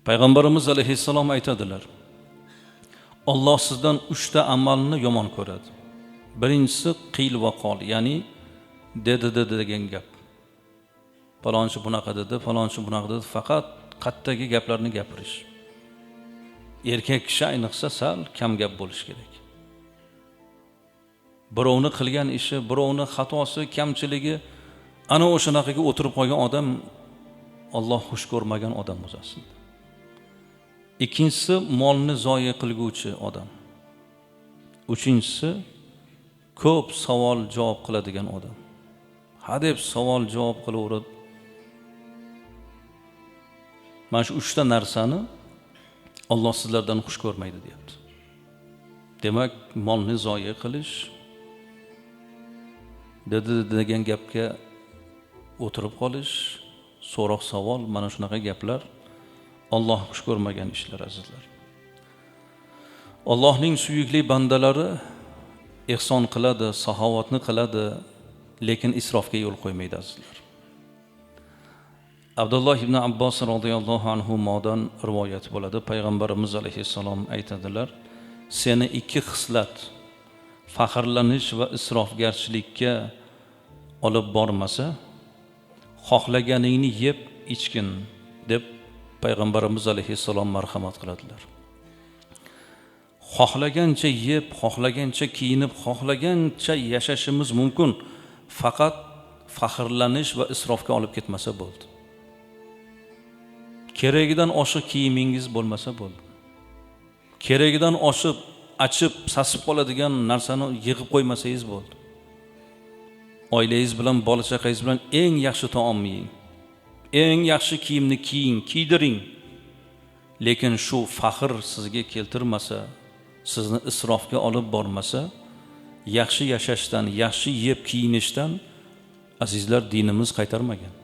Payg'ambarimiz alayhissalom aytadilar: Alloh sizdan 3 ta amalni yomon ko'radi. Birinchisi qiyl va qol, ya'ni dedi degan gap. Falonchi bunaqa dedi, falonchi bunaqa dedi, faqat qattagi gaplarni gapirish. Erkak kishi ayniqsa sal kam gap bo'lish kerak. Birovni qilgan ishi, birovni xatosi, kamchiligi ana o'shanaqaga o'tirib qolgan odam Alloh xush ko'rmagan odam o'zasin. Ikkinchisi molni zoya qilguvchi odam. Uchinchisi ko'p savol javob qiladigan odam. Hadeb savol javob qilaverib, mana shu 3 ta narsani Alloh sizlardan xush ko'rmaydi deyapti. Demak, molni zoya qilish, dedi degan gapga o'tirib qolish, so'roq savol, mana shunaqa gaplar Alloh xush ko'rmagan ishlar azizlar. Allohning suyukli bandalari ihson qiladi, saxovatni qiladi, lekin isrofga yo'l qo'ymaydi azizlar. Abdulloh ibn Abbos radhiyallohu anhu modan rivoyat bo'ladi. Payg'ambarimiz alayhissalom aytadilar: seni 2 xislat faxrlanish va isrofgarchilikka olib bormasa, xohlaganingni yeb ichgin deb Payg'ambarimiz alayhissalom marhamat qiladilar. Xohlagancha yeb, xohlagancha kiyinib, xohlagancha yashashimiz mumkin, faqat faxrlanish va isrofga olib ketmasa bo'ldi. Keragidan oshiq kiyimingiz bo'lmasa bo'ldi. Keragidan oshib, achib, sasib qoladigan narsani yig'ib qo'ymasangiz bo'ldi. Oilangiz bilan, bola chaqangiz bilan eng yaxshi taom yeng. Eng yaxshi kiyimni kiying, kiydiring. Lekin shu faxr sizga keltirmasa, sizni isrofga olib bormasa, yaxshi yashashdan, yaxshi yeb kiyinishdan azizlar dinimiz qaytarmagan.